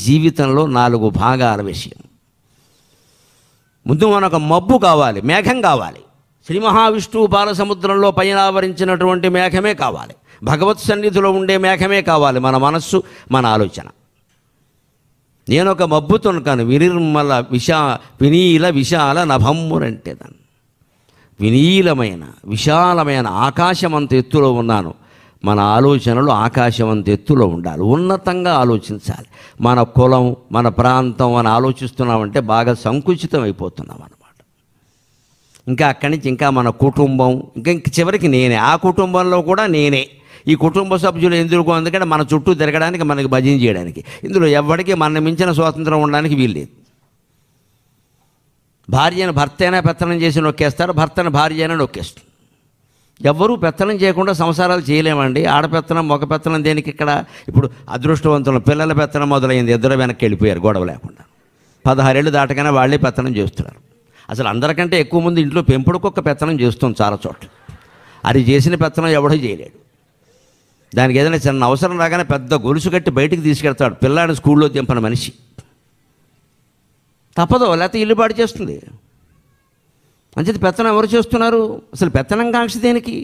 జీవితంలో 4 భాగాల విషయం. ముందు మనకు మబ్బు కావాలి, మేఘం కావాలి. శ్రీ మహావిష్ణువు పాలసముద్రంలో పైన ఆవరించినటువంటి మేఘమే కావాలి. భగవత్ సన్నిధిలో ఉండే మేఘమే కావాలి. మన మనస్సు, మన ఆలోచన. నేను ఒక మబ్బుతోనకాను వినిర్మల వినీల విశాల నభమ్మురంటే దాన్ని వినీలమైన విశాలమైన ఆకాశమంత ఎత్తులో ఉన్నాను. మన ఆలోచనలు ఆకాశమంత ఎత్తులో ఉండాలి. ఉన్నతంగా ఆలోచించాలి. మన కులం, మన ప్రాంతం అని ఆలోచిస్తున్నామంటే బాగా సంకుచితం అయిపోతున్నాం అన్నమాట. ఇంకా అక్కడి నుంచి ఇంకా మన కుటుంబం, ఇంకా చివరికి నేనే, ఆ కుటుంబంలో కూడా నేనే. ఈ కుటుంబ సభ్యులు ఎందుకు? అందుకంటే మన చుట్టూ తిరగడానికి, మనకి భజన చేయడానికి. ఇందులో ఎవరికి మన మించిన స్వాతంత్రం ఉండడానికి వీల్లేదు. భార్యను భర్త అయినా పెత్తనం చేసి నొక్కేస్తారు, భర్తను భార్య అయినా నొక్కేస్తుంది. ఎవ్వరూ పెత్తనం చేయకుండా సంసారాలు చేయలేమండి. ఆడపెత్తనం మగ పెత్తనం దేనికి ఇక్కడ? ఇప్పుడు అదృష్టవంతులు పిల్లల పెత్తనం మొదలైంది, ఇద్దరు వెనక్కి వెళ్ళిపోయారు గొడవ లేకుండా. 16 ఏళ్ళు దాటగానే వాళ్ళే పెత్తనం చేస్తున్నారు. అసలు అందరికంటే ఎక్కువ మంది ఇంట్లో పెంపుడు కుక్క పెత్తనం చేస్తుంది చాలా చోట్ల. అది చేసిన పెత్తనం ఎవడో చేయలేడు. దానికి ఏదైనా చిన్న అవసరం రాగానే పెద్ద గొలుసు కట్టి బయటికి తీసుకెళ్తాడు పిల్లాడిని స్కూల్లో దింపని మనిషి. తప్పదో, లేకపోతే ఇల్లు పాడు చేస్తుంది. అంచేది పెత్తనం ఎవరు చేస్తున్నారు? అసలు పెత్తనం కాంక్ష దేనికి?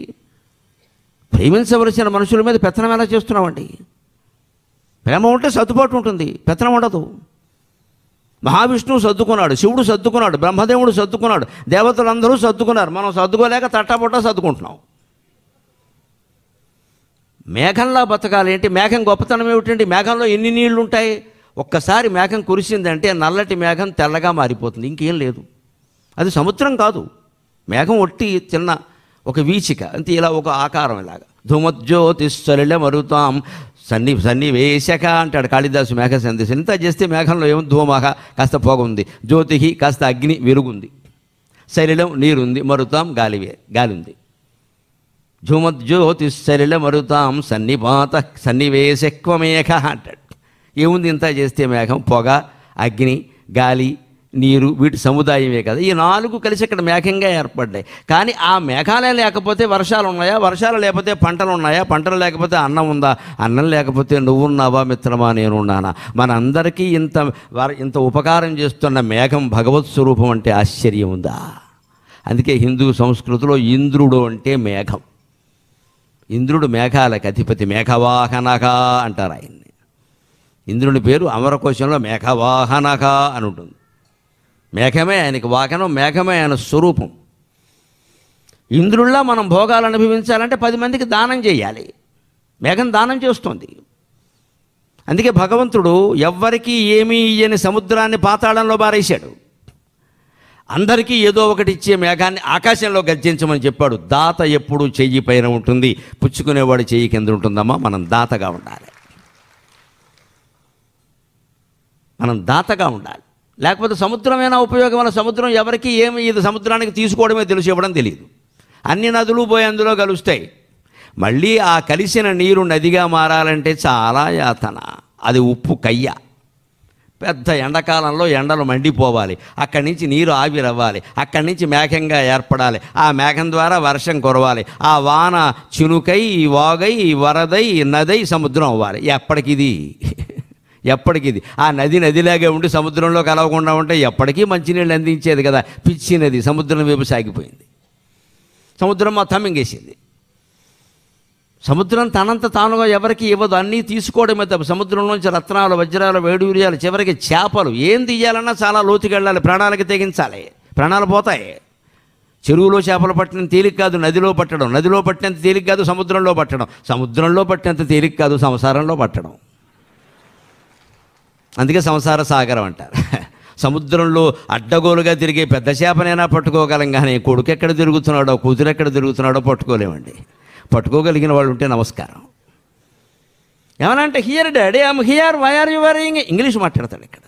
ప్రేమించవలసిన మనుషుల మీద పెత్తనం ఎలా చేస్తున్నామండి? ప్రేమ ఉంటే సర్దుబాటు ఉంటుంది, పెత్తనం ఉండదు. మహావిష్ణువు సర్దుకున్నాడు, శివుడు సర్దుకున్నాడు, బ్రహ్మదేవుడు సర్దుకున్నాడు, దేవతలందరూ సర్దుకున్నారు. మనం సర్దుకోలేక తట్టాపుట్టా సర్దుకుంటున్నాం. మేఘంలా బతకాలి ఏంటి? మేఘం గొప్పతనం ఏమిటండి? మేఘంలో ఎన్ని నీళ్లు ఉంటాయి? ఒక్కసారి మేఘం కురిసిందంటే నల్లటి మేఘం తెల్లగా మారిపోతుంది, ఇంకేం లేదు. అది సముద్రం కాదు, మేఘం ఒట్టి చిన్న ఒక వీచిక అంతే, ఇలా ఒక ఆకారం ఇలాగా. ధూమజ్యోతిస్సలిల మరుతాం సన్నివేశక అంటాడు కాళిదాసు మేఘ సందేశం. ఇంత చేస్తే మేఘంలో ఏమో ధూమక కాస్త పొగ ఉంది, జ్యోతికి కాస్త అగ్ని వెలుగుంది, సలిలం నీరుంది, మరుతాం గాలి ఉంది. ధూమజ్యోతిస్సలిల మరుతాం సన్నివేశక్వమేఘ అంటాడు. ఏముంది ఇంత చేస్తే? మేఘం, పొగ, అగ్ని, గాలి, నీరు, వీటి సముదాయమే కదా. ఈ 4 కలిసి ఇక్కడ మేఘంగా ఏర్పడ్డాయి. కానీ ఆ మేఘాలే లేకపోతే వర్షాలు ఉన్నాయా? వర్షాలు లేకపోతే పంటలు ఉన్నాయా? పంటలు లేకపోతే అన్నం ఉందా? అన్నం లేకపోతే నువ్వున్నావా మిత్రమా, నేనున్నానా? మనందరికీ ఇంత ఉపకారం చేస్తున్న మేఘం భగవత్ స్వరూపం అంటే ఆశ్చర్యం ఉందా? అందుకే హిందూ సంస్కృతిలో ఇంద్రుడు అంటే మేఘం. ఇంద్రుడు మేఘాలకు అధిపతి, మేఘవాహనక అంటారు ఆయన్ని. ఇంద్రుని పేరు అమరకోశంలో మేఘవాహనక అని ఉంటుంది. మేఘమే ఆయనకి వాహనం, మేఘమే ఆయన స్వరూపం. ఇంద్రుల్లా మనం భోగాలు అనుభవించాలంటే 10 మందికి దానం చేయాలి. మేఘం దానం చేస్తుంది. అందుకే భగవంతుడు ఎవ్వరికీ ఏమీ ఇయ్యని సముద్రాన్ని పాతాళంలో బారేశాడు. అందరికీ ఏదో ఒకటి ఇచ్చే మేఘాన్ని ఆకాశంలో గర్జించమని చెప్పాడు. దాత ఎప్పుడు చెయ్యి పైన ఉంటుంది, పుచ్చుకునేవాడు చెయ్యి కింద ఉంటుందమ్మా. మనం దాతగా ఉండాలి, మనం దాతగా ఉండాలి. లేకపోతే సముద్రమైనా ఉపయోగం వల్ల సముద్రం ఎవరికి ఏమి, ఇది సముద్రానికి తీసుకోవడమే తెలుసు, ఇవ్వడం తెలియదు. అన్ని నదులు పోయి అందులో కలుస్తాయి. మళ్ళీ ఆ కలిసిన నీరు నదిగా మారాలంటే చాలా యాతన. అది ఉప్పు కయ్య. పెద్ద ఎండాకాలంలో ఎండలు మండిపోవాలి, అక్కడి నుంచి నీరు ఆవిరవ్వాలి, అక్కడి నుంచి మేఘంగా ఏర్పడాలి, ఆ మేఘం ద్వారా వర్షం కురవాలి, ఆ వాన చినుకై వాగై వరదై నదై సముద్రం అవ్వాలి. ఎప్పటికిది ఆ నదిలాగే ఉండి సముద్రంలో కలవకుండా ఉంటే ఎప్పటికీ మంచినీళ్ళు అందించేది కదా. పిచ్చి నది సముద్రం వైపు సాగిపోయింది. సముద్రం మొత్తం మింగేసింది. సముద్రం తనంత తానుగా ఎవరికి ఇవ్వదు, అన్నీ తీసుకోవడమే తప్ప. సముద్రంలోంచి రత్నాలు, వజ్రాలు, వేడూర్యాలు, చివరికి చేపలు. ఏం తీయాలన్నా చాలా లోతుకెళ్ళాలి, ప్రాణాలకి తెగించాలి, ప్రాణాలు పోతాయి. చెరువులో చేపలు పట్టడం తేలిక కాదు, నదిలో పట్టడం. నదిలో పట్టినంత తేలిక కాదు సముద్రంలో పట్టడం. సముద్రంలో పట్టినంత తేలిక కాదు సంసారంలో పట్టడం. అందుకే సంసార సాగరం అంటారు. సముద్రంలో అడ్డగోలుగా తిరిగే పెద్ద చేపనైనా పట్టుకోగలం, కానీ కొడుకు ఎక్కడ తిరుగుతున్నాడో, కూతురు ఎక్కడ తిరుగుతున్నాడో పట్టుకోలేమండి. పట్టుకోగలిగిన వాళ్ళు ఉంటే నమస్కారం. ఏమనంటే here daddy, I'm here, why are you worrying? English మాట్లాడతాడు ఇక్కడ.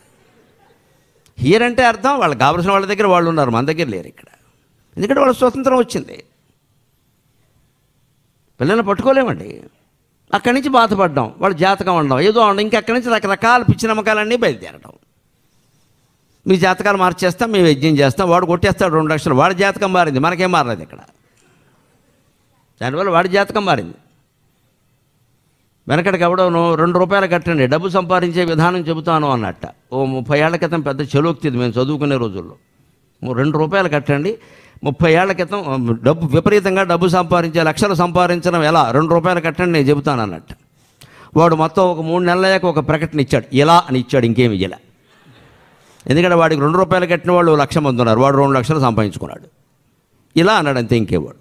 హియర్ అంటే అర్థం వాళ్ళకి కావలసిన వాళ్ళ దగ్గర వాళ్ళు ఉన్నారు, మన దగ్గర లేరు ఇక్కడ. ఎందుకంటే వాళ్ళ స్వతంత్రం వచ్చింది. పిల్లల్ని పట్టుకోలేమండి. అక్కడి నుంచి బాధపడ్డాం, వాళ్ళు జాతకం ఉండడం, ఏదో ఉండడం, ఇంకక్కడి నుంచి రకరకాల పిచ్చి నమ్మకాలన్నీ బయలుదేరడం. మీ జాతకాలు మార్చేస్తాం, మేము యజ్ఞం చేస్తాం, వాడు కొట్టేస్తాడు 2 లక్షలు, వాడి జాతకం మారింది, మనకేం మారలేదు ఇక్కడ. దానివల్ల వాడి జాతకం మారింది. వెనకటికి ఎవడోను 2 రూపాయలు కట్టండి డబ్బు సంపాదించే విధానం చెబుతాను అన్నట్ట. ఓ 30 ఏళ్ల క్రితం పెద్ద చలోక్తి ఇది మేము చదువుకునే రోజుల్లో. 2 రూపాయలు కట్టండి, 30 ఏళ్ల క్రితం డబ్బు విపరీతంగా డబ్బు సంపాదించే లక్షలు సంపాదించడం ఎలా, 2 రూపాయలు కట్టండి నేను చెబుతాను అన్నట్టు. వాడు మొత్తం ఒక 3 నెలలయ్యాక ఒక ప్రకటన ఇచ్చాడు, ఇలా అని ఇచ్చాడు, ఇంకేమి ఇయ్యలే. ఎందుకంటే వాడికి 2 రూపాయలు కట్టిన వాళ్ళు 1,00,000 మంది ఉన్నారు, వాడు 2 లక్షలు సంపాదించుకున్నాడు. ఇలా అన్నాడు అంతే, ఇంకేవాడు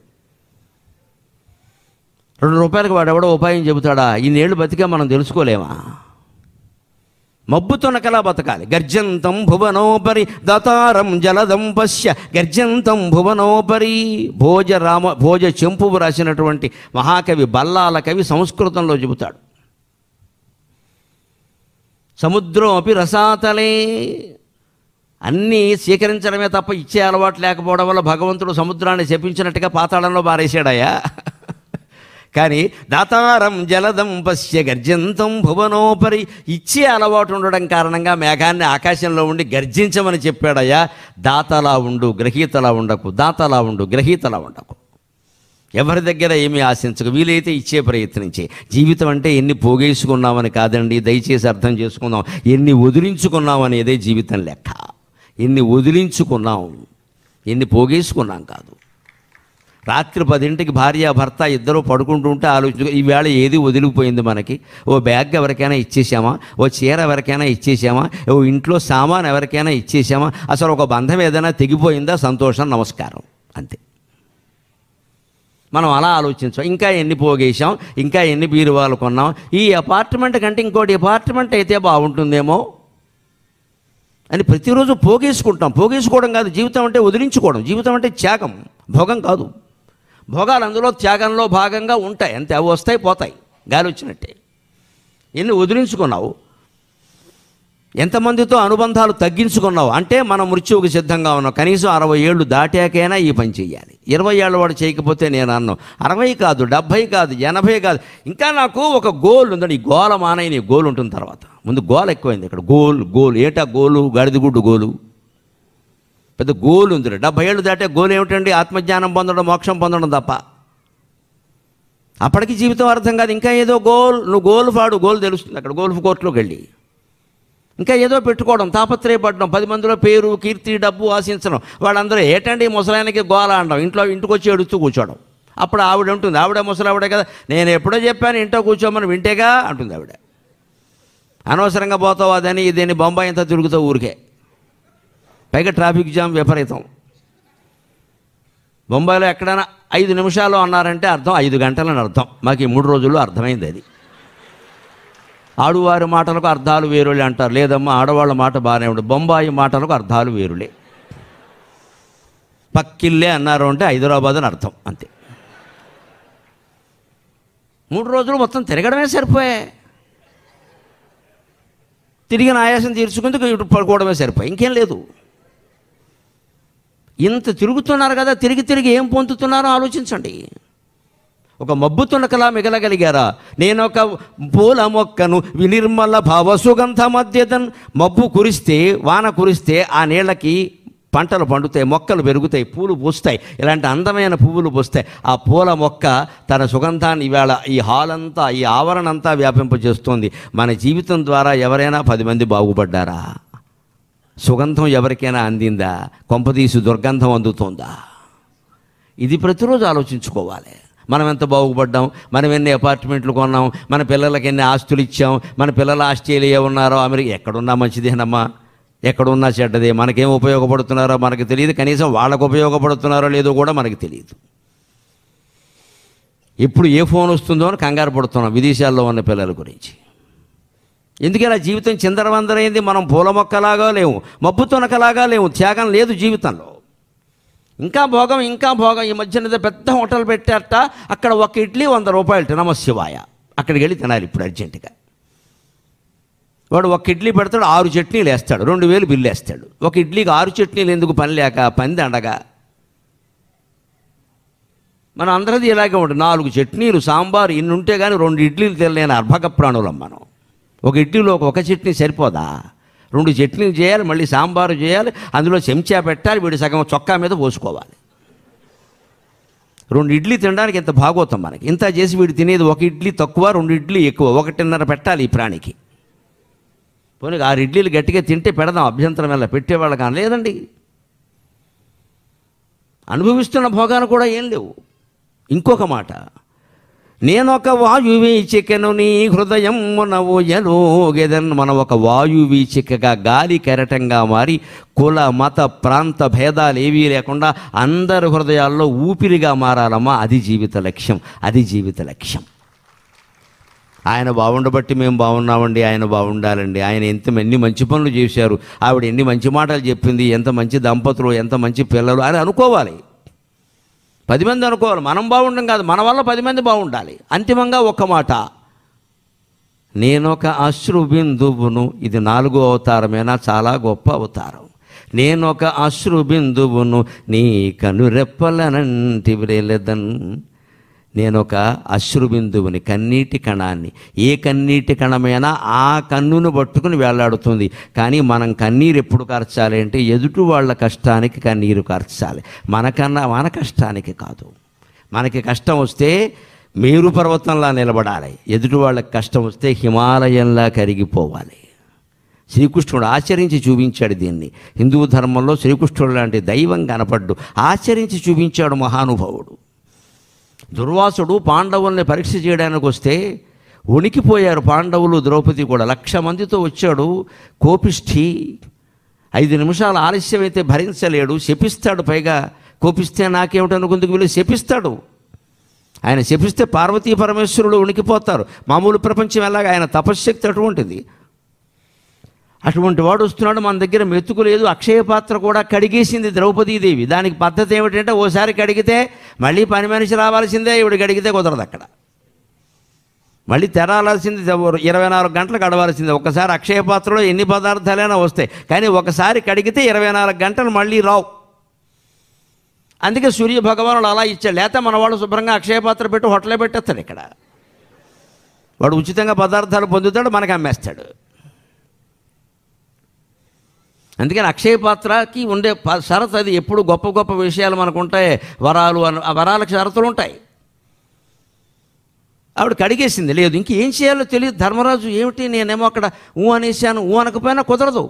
2 రూపాయలకు వాడు ఎవడో ఉపాయం చెబుతాడా? ఇన్నేళ్ళు బతికా మనం తెలుసుకోలేమా? మబ్బుతోనకలా బతకాలి. గర్జంతం భువనోపరి దతారం జలదం పశ్య గర్జంతం భువనోపరి. భోజ చెంపువు రాసినటువంటి మహాకవి బల్లాల కవి సంస్కృతంలో చెబుతాడు, సముద్రం అపి రసాతలే. అన్నీ స్వీకరించడమే తప్ప ఇచ్చే అలవాటు లేకపోవడం వల్ల భగవంతుడు సముద్రాన్ని శపించినట్టుగా పాతాళంలో మారేసాడయ్యా. కానీ దాతారం జలదం పశ్య గర్జంతం భువనోపరి, ఇచ్చే అలవాటు ఉండడం కారణంగా మేఘాన్ని ఆకాశంలో ఉండి గర్జించమని చెప్పాడయ్యా. దాతలా ఉండు, గ్రహీతలా ఉండకు. దాతలా ఉండు, గ్రహీతలా ఉండకు. ఎవరి దగ్గర ఏమీ ఆశించకు, వీలైతే ఇచ్చే ప్రయత్నించే. జీవితం అంటే ఎన్ని పోగేసుకున్నామని కాదండి, దయచేసి అర్థం చేసుకుందాం. ఎన్ని వదిలించుకున్నామనేదే జీవితం లెక్క. ఎన్ని వదిలించుకున్నాం, ఎన్ని పోగేసుకున్నాం కాదు. రాత్రి 10ంటికి భార్య భర్త ఇద్దరు పడుకుంటూ ఉంటే ఆలోచించు, ఈవేళ ఏది వదిలిపోయింది మనకి? ఓ బ్యాగ్ ఎవరికైనా ఇచ్చేసామా? ఓ చీర ఎవరికైనా ఇచ్చేసామా? ఓ ఇంట్లో సామాన్ ఎవరికైనా ఇచ్చేసామా? అసలు ఒక బంధం ఏదైనా తెగిపోయిందా? సంతోషం, నమస్కారం, అంతే. మనం అలా ఆలోచించాం. ఇంకా ఎన్ని పోగేసాం, ఇంకా ఎన్ని బీరువాలు కొన్నాం, ఈ అపార్ట్మెంట్ కంటే ఇంకోటి అపార్ట్మెంట్ అయితే బాగుంటుందేమో అని ప్రతిరోజు పోగేసుకుంటాం. పోగేసుకోవడం కాదు జీవితం అంటే, వదిలించుకోవడం. జీవితం అంటే త్యాగం, భోగం కాదు. భోగాలు అందులో త్యాగంలో భాగంగా ఉంటాయి అంతే. అవి వస్తాయి పోతాయి, గాలి వచ్చినట్టే. ఎన్ని వదిలించుకున్నావు? ఎంతమందితో అనుబంధాలు తగ్గించుకున్నావు? అంటే మనం మృత్యువుకి సిద్ధంగా ఉన్నాం. కనీసం 60 ఏళ్ళు దాటాకైనా ఈ పని చేయాలి. 20 ఏళ్ళ వాడు చేయకపోతే నేను అన్నాను, 60 కాదు, 70 కాదు, 80 కాదు, ఇంకా నాకు ఒక గోల్ ఉందండి. ఈ గోల మానయ్య గోల్ ఉంటుంది తర్వాత. ముందు గోల్ ఎక్కువైంది ఇక్కడ. గోల్ ఏటా గోలు? గాడిదగుడ్డు గోలు. పెద్ద గోల్ ఉంది. 70 ఏళ్ళు దాటే గోల్ ఏమిటండి? ఆత్మజ్ఞానం పొందడం, మోక్షం పొందడం తప్ప. అప్పటికి జీవితం అర్థం కాదు. ఇంకా ఏదో గోల్, నువ్వు గోల్ఫ్ ఆడు, గోల్ తెలుస్తుంది అక్కడ. గోల్ఫ్ కోర్టులోకి వెళ్ళి ఇంకా ఏదో పెట్టుకోవడం, తాపత్రయపడడం, 10 మందిలో పేరు, కీర్తి, డబ్బు ఆశించడం. వాళ్ళందరూ ఏటండి ముసలాయనకి గోల అనడం, ఇంటికి వచ్చి ఏడుస్తూ కూర్చోవడం. అప్పుడు ఆవిడ ఉంటుంది, ఆవిడ ముసలావిడే కదా, నేను ఎప్పుడో చెప్పాను ఇంట్లో కూర్చోమని, వింటేగా అంటుంది ఆవిడ. అనవసరంగా పోతావు అదని ఇదని, బొంబాయి అంతా తిరుగుతావు ఊరికే. పైగా ట్రాఫిక్ జామ్ విపరీతం. బొంబాయిలో ఎక్కడైనా 5 నిమిషాలు అన్నారంటే అర్థం 5 గంటలని అర్థం. మాకు ఈ 3 రోజుల్లో అర్థమైంది అది. ఆడువారి మాటలకు అర్థాలు వేరులే అంటారు. లేదమ్మా, ఆడవాళ్ళ మాట బాగానే ఉంటుంది, బొంబాయి మాటలకు అర్థాలు వేరులే. పక్కిల్లే అన్నారు అంటే హైదరాబాద్ అని అర్థం, అంతే. 3 రోజులు మొత్తం తిరగడమే సరిపోయే. తిరిగిన ఆయాసం తీర్చుకుందుకు ఇటు పడుకోవడమే సరిపోయి, ఇంకేం లేదు. ఇంత తిరుగుతున్నారు కదా, తిరిగి ఏం పొందుతున్నారో ఆలోచించండి. ఒక మబ్బు తునకలా మిగలగలిగారా? నేను ఒక పూల మొక్కను వినిర్మల భావ సుగంధ మధ్యదన్. మబ్బు కురిస్తే, వాన కురిస్తే ఆ నీళ్ళకి పంటలు పండుతాయి, మొక్కలు పెరుగుతాయి, పూలు పూస్తాయి, ఇలాంటి అందమైన పువ్వులు పూస్తాయి. ఆ పూల మొక్క తన సుగంధాన్ని ఇవాళ ఈ హాల్ అంతా, ఈ ఆవరణ అంతా వ్యాపింపజేస్తుంది. మన జీవితం ద్వారా ఎవరైనా 10 మంది బాగుపడ్డారా? సుగంధం ఎవరికైనా అందిందా? కొంపదీసి దుర్గంధం అందుతోందా? ఇది ప్రతిరోజు ఆలోచించుకోవాలి. మనం ఎంత బాగుపడ్డాం, మనం ఎన్ని అపార్ట్మెంట్లు కొన్నాం, మన పిల్లలకి ఎన్ని ఆస్తులు ఇచ్చాం, మన పిల్లలు ఆస్ట్రేలియా ఉన్నారో, అమెరికా, ఎక్కడున్నా మంచిదేనమ్మా, ఎక్కడున్నా చెడ్డదే. మనకేం ఉపయోగపడుతున్నారో మనకు తెలియదు, కనీసం వాళ్ళకు ఉపయోగపడుతున్నారో లేదో కూడా మనకు తెలియదు. ఎప్పుడు ఏ ఫోన్ వస్తుందో అని కంగారు పడుతున్నాం విదేశాల్లో ఉన్న పిల్లల గురించి. ఎందుకలా జీవితం చిందరవందరైంది. మనం పూల మొక్కలాగా లేవు, మబ్బు తునకలాగా లేవు, త్యాగం లేదు జీవితంలో. ఇంకా భోగం, ఇంకా భోగం. ఈ మధ్యన పెద్ద హోటల్ పెట్టారట, అక్కడ ఒక ఇడ్లీ 100 రూపాయలు, నమశివాయ. అక్కడికి వెళ్ళి తినాలి ఇప్పుడు అర్జెంటుగా. వాడు ఒక ఇడ్లీ పెడతాడు, 6 చట్నీలు వేస్తాడు, 2000 బిల్లు వేస్తాడు. ఒక ఇడ్లీకి 6 చట్నీలు ఎందుకు? పని లేక, పంది అండగా. మనం అందరిది ఇలాగే ఉంటుంది. 4 చట్నీలు, సాంబారు ఇన్ని ఉంటే కానీ 2 ఇడ్లీలు తినలేని అర్భక ప్రాణులం మనం. ఒక ఇడ్లీలో ఒక చట్నీ సరిపోదా? 2 చట్నీలు చేయాలి, మళ్ళీ సాంబారు చేయాలి, అందులో చెంచా పెట్టాలి, వీడి సగం చొక్కా మీద పోసుకోవాలి. 2 ఇడ్లీ తినడానికి ఇంత భాగవతం మనకి. ఇంత చేసి వీడు తినేది 1 ఇడ్లీ తక్కువ, 2 ఇడ్లీ ఎక్కువ, 1.5 పెట్టాలి ఈ ప్రాణికి. పోనీ 6 ఇడ్లీలు గట్టిగా తింటే పెడదాం, అభ్యంతరం వల్ల పెట్టేవాళ్ళు కానీ లేదండి. అనుభవిస్తున్న భోగాలు కూడా ఏం లేవు. ఇంకొక మాట, నేనొక వాయువీచికను నీ హృదయం మనవోయలోగెదన్. మనం ఒక వాయువీచికగా, గాలి కెరటంగా మారి కుల మత ప్రాంత భేదాలు ఏవీ లేకుండా అందరి హృదయాల్లో ఊపిరిగా మారాలమ్మా. అది జీవిత లక్ష్యం, అది జీవిత లక్ష్యం. ఆయన బాగుండబట్టి మేము బాగున్నామండి, ఆయన బాగుండాలండి. ఆయన ఎన్ని మంచి పనులు చేశారు, ఆవిడ ఎన్ని మంచి మాటలు చెప్పింది, ఎంత మంచి దంపతులు, ఎంత మంచి పిల్లలు అని అనుకోవాలి. 10 మంది అనుకోవాలి, మనం బాగుండం కాదు, మన వల్ల 10 మంది బాగుండాలి. అంతిమంగా ఒక్క మాట, నేనొక అశ్రు బిందువును. ఇది 4వ అవతారమేనా, చాలా గొప్ప అవతారం. నేనొక అశ్రు బిందువును నీ కనురెప్పలనంటివిరేలెదన్. నేనొక అశ్రు బిందువుని, కన్నీటి కణాన్ని. ఏ కన్నీటి కణమైనా ఆ కన్నును పట్టుకుని వేలాడుతుంది. కానీ మనం కన్నీరు ఎప్పుడు కార్చాలి అంటే ఎదుటి వాళ్ళ కష్టానికి కన్నీరు కార్చాలి, మన కష్టానికి కాదు. మనకి కష్టం వస్తే మేరు పర్వతంలా నిలబడాలి, ఎదుటి వాళ్ళకి కష్టం వస్తే హిమాలయంలా కరిగిపోవాలి. శ్రీకృష్ణుడు ఆచరించి చూపించాడు దీన్ని. హిందూ ధర్మంలో శ్రీకృష్ణుడు లాంటి దైవం కనపడ్డు, ఆచరించి చూపించాడు మహానుభావుడు. దుర్వాసుడు పాండవుల్ని పరీక్ష చేయడానికి వస్తే వణికిపోయారు పాండవులు, ద్రౌపది కూడా. 1,00,000 మందితో వచ్చాడు కోపిష్ఠి. 5 నిమిషాలు ఆలస్యమైతే భరించలేడు, శపిస్తాడు. పైగా కోపిస్తే నాకేమిటనుకుందుకు వీళ్ళు శపిస్తాడు. ఆయన శపిస్తే పార్వతీ పరమేశ్వరుడు వణికిపోతారు. మామూలు ప్రపంచం ఎలాగా, ఆయన తపశ్శక్తి అటువంటిది. అటువంటి వాడు వస్తున్నాడు, మన దగ్గర మెతుకు లేదు. అక్షయ పాత్ర కూడా కడిగేసింది ద్రౌపదీదేవి. దానికి పద్ధతి ఏమిటంటే ఓసారి కడిగితే మళ్ళీ పని మనిషి రావాల్సిందే, ఇవిడు కడిగితే కుదరదు. అక్కడ మళ్ళీ తెరాల్సింది, 24 గంటలు గడవాల్సిందే. ఒకసారి అక్షయ పాత్రలో ఎన్ని పదార్థాలైనా వస్తాయి, కానీ ఒకసారి కడిగితే 24 గంటలు మళ్ళీ రావు. అందుకే సూర్య భగవానుడు అలా ఇచ్చాడు. లేకపోతే మనవాడు శుభ్రంగా అక్షయ పాత్ర పెట్టి హోటలే పెట్టేస్తాడు. ఇక్కడ వాడు ఉచితంగా పదార్థాలు పొందుతాడు, మనకు అమ్మేస్తాడు. అందుకని అక్షయ పాత్రకి ఉండే షరతు అది. ఎప్పుడు గొప్ప గొప్ప విషయాలు మనకు ఉంటాయి, వరాలు, ఆ వరాలకు షరతులు ఉంటాయి. ఆవిడ కడిగేసింది. లేదు ఇంకేం చేయాలో తెలియదు ధర్మరాజు. ఏమిటి, నేనేమో అక్కడ అనేసాను, అనకపోయినా కుదరదు.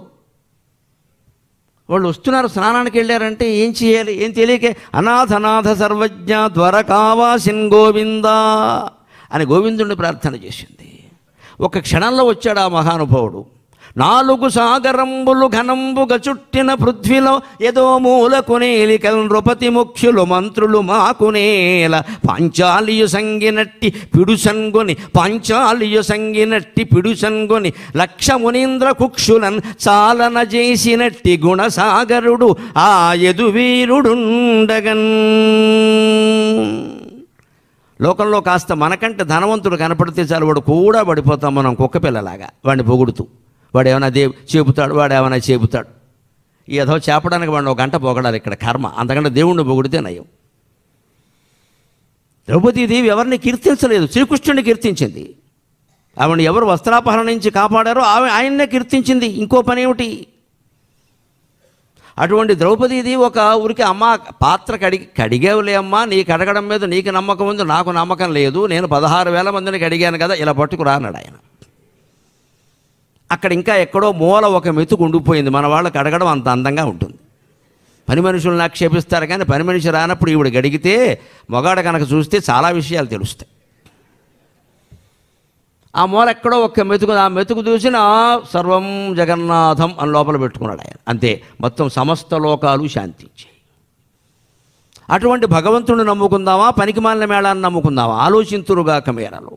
వాళ్ళు వస్తున్నారు, స్నానానికి వెళ్ళారంటే ఏం చేయాలి, ఏం తెలియకే అనాథనాథ సర్వజ్ఞ ద్వారకావాసిన్ గోవిందా అని గోవిందుడిని ప్రార్థన చేసింది. ఒక క్షణంలో వచ్చాడు ఆ మహానుభావుడు. 4 సాగరంబులు ఘనంబుగా చుట్టిన పృథ్వీలో ఏదో మూలకునేలికల్ నృపతి ముఖ్యులు మంత్రులు మాకునేల పాంచాలియు సంగినట్టి పిడుసన్గొని, పాంచాలియు సంగినట్టి పిడుసన్గొని 1,00,000 మునీంద్ర కుక్షులన్ చాలన చేసినట్టి గుణసాగరుడు ఆ యదువీరుడుండగన్. లోకంలో కాస్త మనకంటే ధనవంతుడు కనపడితే చాలు, వాడు కూడా పడిపోతాం మనం కుక్క పిల్లలాగా వాడిని పొగుడుతూ. వాడు ఏమైనా చెబుతాడు, వాడు ఏమైనా చెబుతాడు. ఏదో చేపడానికి వాడిని 1 గంట పొగడాలి. ఇక్కడ కర్మ, అంతకంటే దేవుణ్ణి పొగిడితే నయం. ద్రౌపదీదేవి ఎవరిని కీర్తించలేదు, శ్రీకృష్ణుడిని కీర్తించింది. ఆవిడని ఎవరు వస్త్రాపహరణ నుంచి కాపాడారో ఆయన్నే కీర్తించింది. ఇంకో పని ఏమిటి? అటువంటి ద్రౌపదీదేవి ఒక ఊరికి, అమ్మ పాత్ర కడిగేవులే అమ్మా, నీకు అడగడం మీద నీకు నమ్మకం ఉంది, నాకు నమ్మకం లేదు, నేను 16,000 మందిని కడిగాను కదా, ఇలా పట్టుకురా అన్నాడు ఆయన. అక్కడ ఇంకా ఎక్కడో మూల ఒక మెతుకు ఉండిపోయింది. మన వాళ్ళకి అడగడం అంత అందంగా ఉంటుంది. పని మనుషులను ఆక్షేపిస్తారు, కానీ పని మనిషి రానప్పుడు ఈవిడ గడిగితే మొగాడ కనుక చూస్తే చాలా విషయాలు తెలుస్తాయి. ఆ మూల ఎక్కడో ఒక్క మెతుకు, ఆ మెతుకు చూసిన సర్వం జగన్నాథం అని లోపల పెట్టుకున్నాడు ఆయన. అంతే, మొత్తం సమస్త లోకాలు శాంతించాయి. అటువంటి భగవంతుడిని నమ్ముకుందామా, పనికిమాలిన మేళాన్ని నమ్ముకుందామా? ఆలోచింతురుగాక మేరలో.